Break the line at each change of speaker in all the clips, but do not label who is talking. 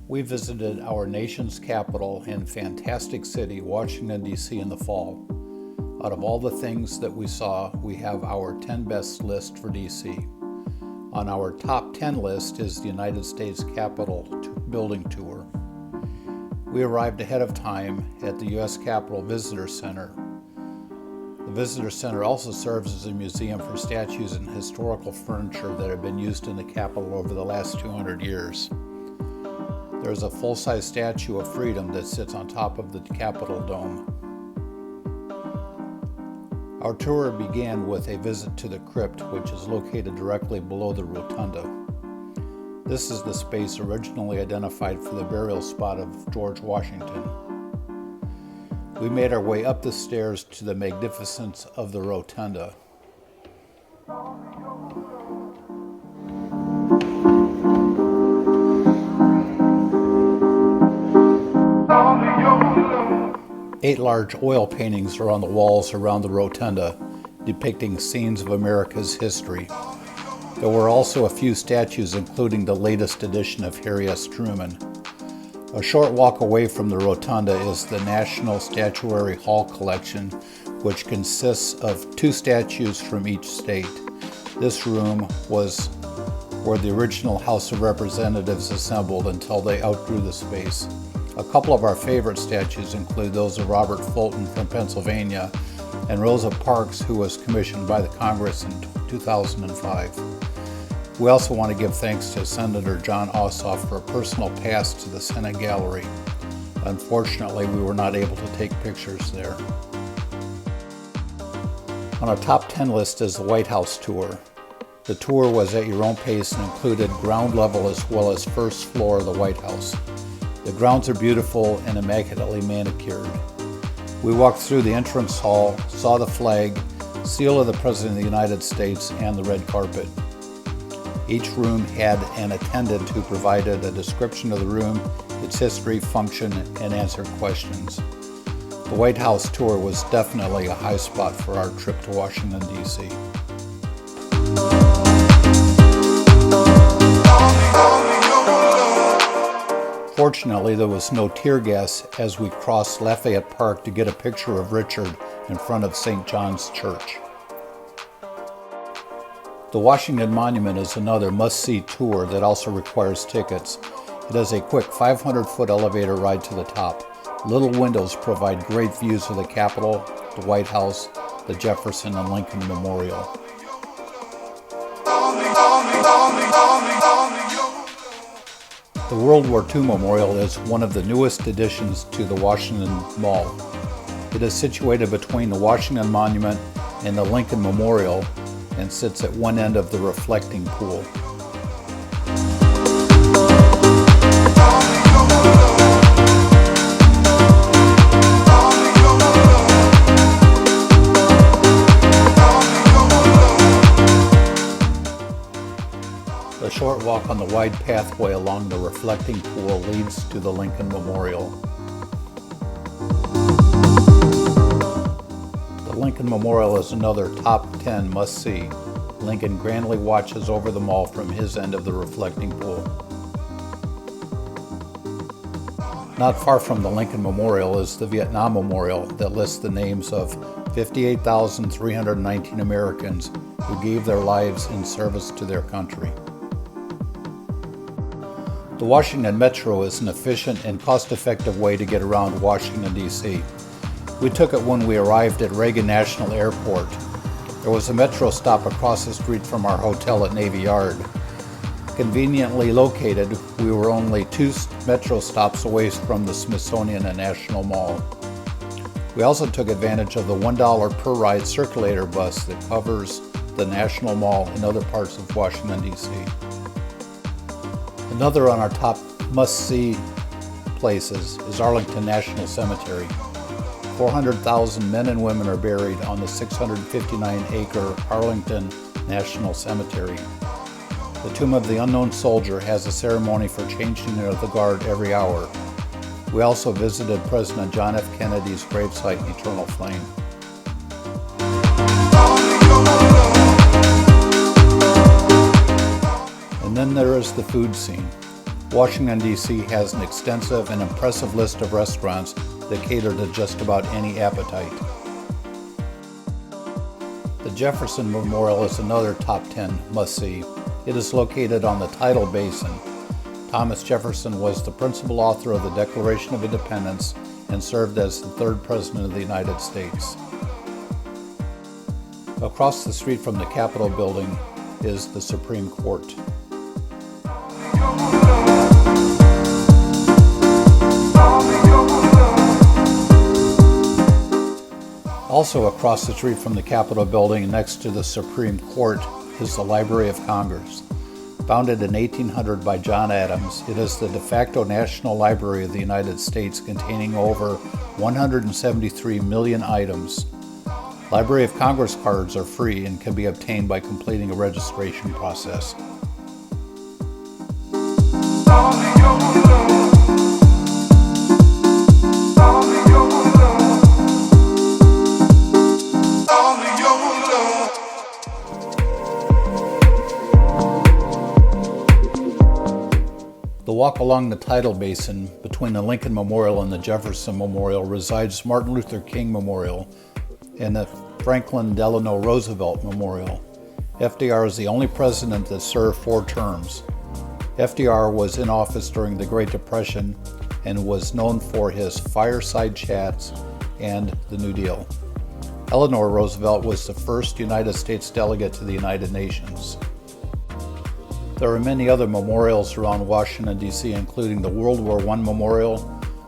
We visited our nation's capital and fantastic city, Washington, D.C. in the fall. Out of all the things that we saw, we have our 10 best list for D.C. On our top 10 list is the United States Capitol building tour. We arrived ahead of time at the U.S. Capitol Visitor Center. The Visitor Center also serves as a museum for statues and historical furniture that have been used in the Capitol over the last 200 years. There is a full-size statue of Freedom that sits on top of the Capitol dome. Our tour began with a visit to the crypt, which is located directly below the rotunda. This is the space originally identified for the burial spot of George Washington. We made our way up the stairs to the magnificence of the rotunda. Eight large oil paintings are on the walls around the rotunda, depicting scenes of America's history. There were also a few statues, including the latest edition of Harry S. Truman. A short walk away from the rotunda is the National Statuary Hall collection, which consists of 2 statues from each state. This room was where the original House of Representatives assembled until they outgrew the space. A couple of our favorite statues include those of Robert Fulton from Pennsylvania and Rosa Parks, who was commissioned by the Congress in 2005. We also want to give thanks to Senator John Ossoff for a personal pass to the Senate Gallery. Unfortunately, we were not able to take pictures there. On our top 10 list is the White House tour. The tour was at your own pace and included ground level as well as first floor of the White House. The grounds are beautiful and immaculately manicured. We walked through the entrance hall, saw the flag, seal of the President of the United States, and the red carpet. Each room had an attendant who provided a description of the room, its history, function, and answered questions. The White House tour was definitely a high spot for our trip to Washington, D.C. Fortunately, there was no tear gas as we crossed Lafayette Park to get a picture of Richard in front of St. John's Church. The Washington Monument is another must-see tour that also requires tickets. It has a quick 500-foot elevator ride to the top. Little windows provide great views of the Capitol, the White House, the Jefferson and Lincoln Memorial. The World War II Memorial is one of the newest additions to the Washington Mall. It is situated between the Washington Monument and the Lincoln Memorial and sits at one end of the reflecting pool. A short walk on the wide pathway along the reflecting pool leads to the Lincoln Memorial. The Lincoln Memorial is another top 10 must-see. Lincoln grandly watches over the mall from his end of the reflecting pool. Not far from the Lincoln Memorial is the Vietnam Memorial that lists the names of 58,319 Americans who gave their lives in service to their country. The Washington Metro is an efficient and cost-effective way to get around Washington, D.C. We took it when we arrived at Reagan National Airport. There was a Metro stop across the street from our hotel at Navy Yard. Conveniently located, we were only 2 Metro stops away from the Smithsonian and National Mall. We also took advantage of the $1 per ride circulator bus that covers the National Mall and other parts of Washington, D.C. Another on our top must-see places is Arlington National Cemetery. 400,000 men and women are buried on the 659-acre Arlington National Cemetery. The Tomb of the Unknown Soldier has a ceremony for changing of the guard every hour. We also visited President John F. Kennedy's gravesite in Eternal Flame. And then there is the food scene. Washington, D.C. has an extensive and impressive list of restaurants that cater to just about any appetite. The Jefferson Memorial is another top 10 must-see. It is located on the tidal basin. Thomas Jefferson was the principal author of the Declaration of Independence and served as the third President of the United States. Across the street from the Capitol building is the Supreme Court. Also across the street from the Capitol building next to the Supreme Court is the Library of Congress. Founded in 1800 by John Adams, it is the de facto national library of the United States, containing over 173 million items. Library of Congress cards are free and can be obtained by completing a registration process. The walk along the tidal basin between the Lincoln Memorial and the Jefferson Memorial resides Martin Luther King Memorial and the Franklin Delano Roosevelt Memorial. FDR is the only president that served 4 terms. FDR was in office during the Great Depression and was known for his fireside chats and the New Deal. Eleanor Roosevelt was the first United States delegate to the United Nations. There are many other memorials around Washington, D.C., including the World War I Memorial,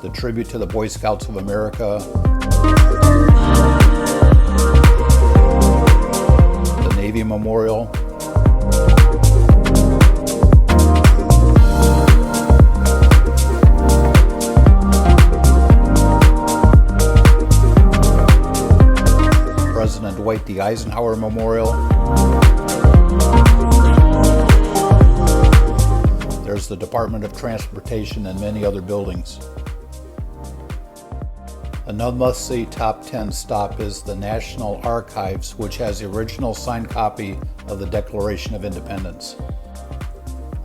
the Tribute to the Boy Scouts of America, the Navy Memorial, President Dwight D. Eisenhower Memorial. There's the Department of Transportation and many other buildings. Another must-see top 10 stop is the National Archives, which has the original signed copy of the Declaration of Independence.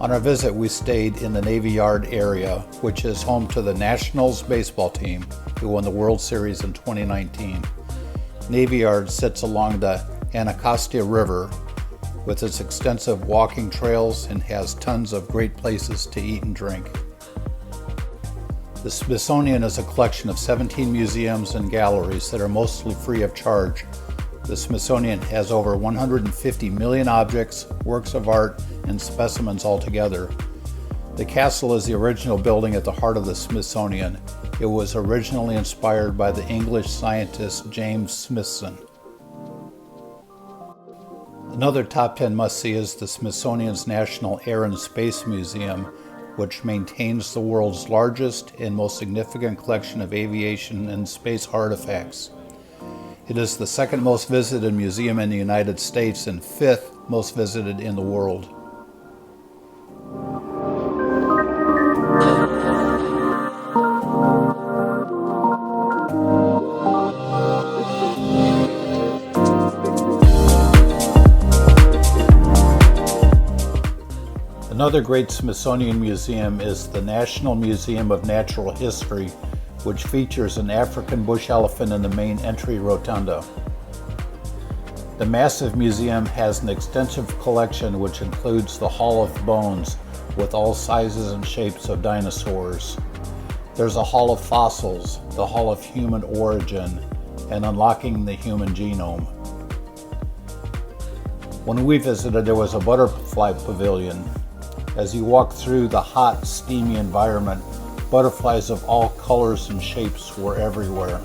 On our visit, we stayed in the Navy Yard area, which is home to the Nationals baseball team, who won the World Series in 2019. Navy Yard sits along the Anacostia River with its extensive walking trails and has tons of great places to eat and drink. The Smithsonian is a collection of 17 museums and galleries that are mostly free of charge. The Smithsonian has over 150 million objects, works of art, and specimens altogether. The castle is the original building at the heart of the Smithsonian. It was originally inspired by the English scientist James Smithson. Another top 10 must-see is the Smithsonian's National Air and Space Museum, which maintains the world's largest and most significant collection of aviation and space artifacts. It is the second most visited museum in the United States and 5th most visited in the world. Another great Smithsonian museum is the National Museum of Natural History, which features an African bush elephant in the main entry rotunda. The massive museum has an extensive collection which includes the Hall of Bones with all sizes and shapes of dinosaurs. There's a Hall of Fossils, the Hall of Human Origin, and Unlocking the Human Genome. When we visited, there was a butterfly pavilion. As you walk through the hot, steamy environment, butterflies of all colors and shapes were everywhere.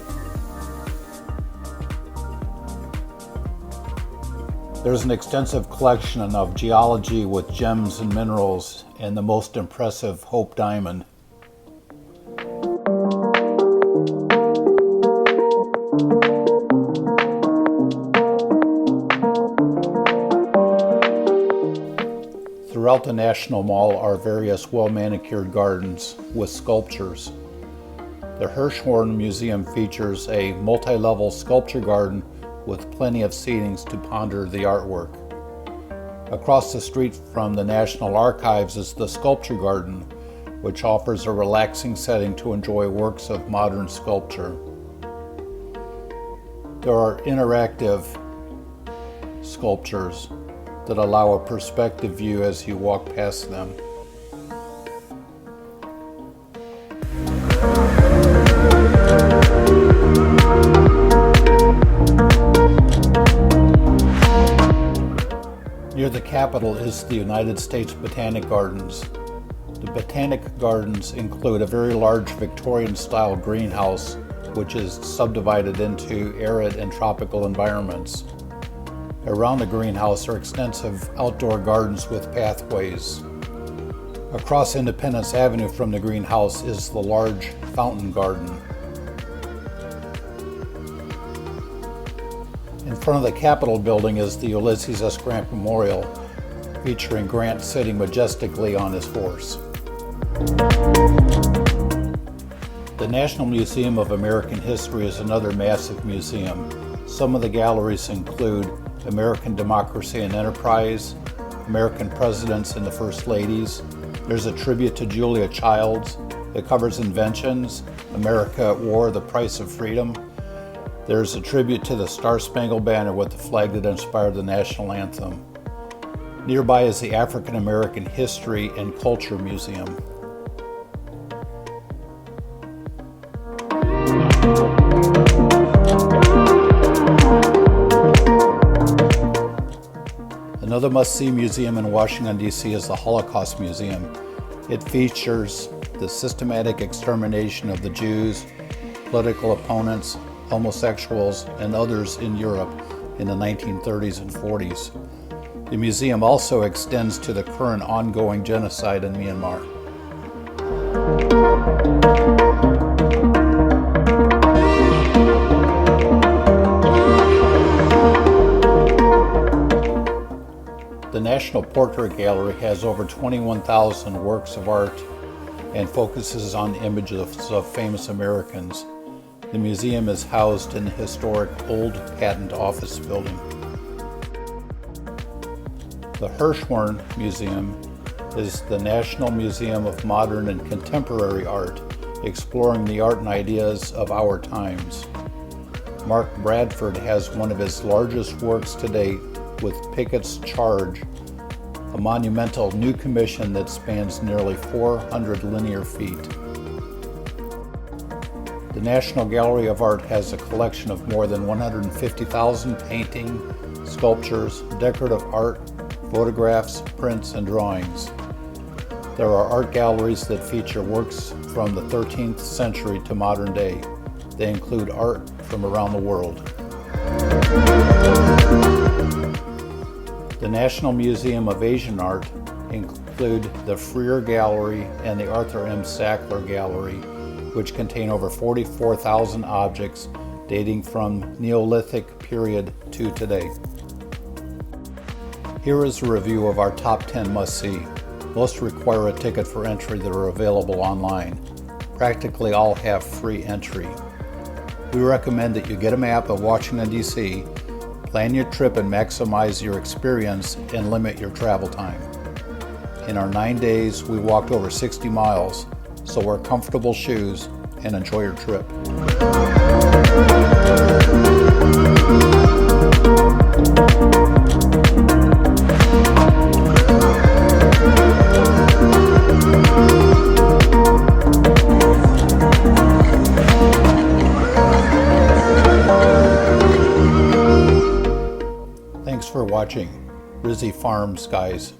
There's an extensive collection of geology with gems and minerals, and the most impressive Hope Diamond. Throughout the National Mall are various well-manicured gardens with sculptures. The Hirshhorn Museum features a multi-level sculpture garden with plenty of seatings to ponder the artwork. Across the street from the National Archives is the Sculpture Garden, which offers a relaxing setting to enjoy works of modern sculpture. There are interactive sculptures that allow a perspective view as you walk past them. Near the Capitol is the United States Botanic Gardens. The Botanic Gardens include a very large Victorian-style greenhouse, which is subdivided into arid and tropical environments. Around the greenhouse are extensive outdoor gardens with pathways. Across Independence Avenue from the greenhouse is the large fountain garden. In front of the Capitol building is the Ulysses S. Grant Memorial, featuring Grant sitting majestically on his horse. The National Museum of American History is another massive museum. Some of the galleries include American Democracy and Enterprise, American Presidents and the First Ladies. There's a tribute to Julia Childs that covers inventions, America at War, the Price of Freedom. There's a tribute to the Star-Spangled Banner with the flag that inspired the national anthem. Nearby is the African American History and Culture Museum. Another must-see museum in Washington, D.C. is the Holocaust Museum. It features the systematic extermination of the Jews, political opponents, homosexuals, and others in Europe in the 1930s and 40s. The museum also extends to the current ongoing genocide in Myanmar. The National Portrait Gallery has over 21,000 works of art and focuses on images of famous Americans. The museum is housed in the historic Old Patent Office Building. The Hirshhorn Museum is the National Museum of Modern and Contemporary Art, exploring the art and ideas of our times. Mark Bradford has one of his largest works to date with Pickett's Charge, a monumental new commission that spans nearly 400 linear feet. The National Gallery of Art has a collection of more than 150,000 paintings, sculptures, decorative art, photographs, prints, and drawings. There are art galleries that feature works from the 13th century to modern day. They include art from around the world. The National Museum of Asian Art include the Freer Gallery and the Arthur M. Sackler Gallery, which contain over 44,000 objects dating from Neolithic period to today. Here is a review of our top 10 must-see. Most require a ticket for entry that are available online. Practically all have free entry. We recommend that you get a map of Washington, D.C., plan your trip and maximize your experience and limit your travel time. In our 9 days, we walked over 60 miles, so wear comfortable shoes and enjoy your trip. Thanks for watching Rizzy Farms, guys.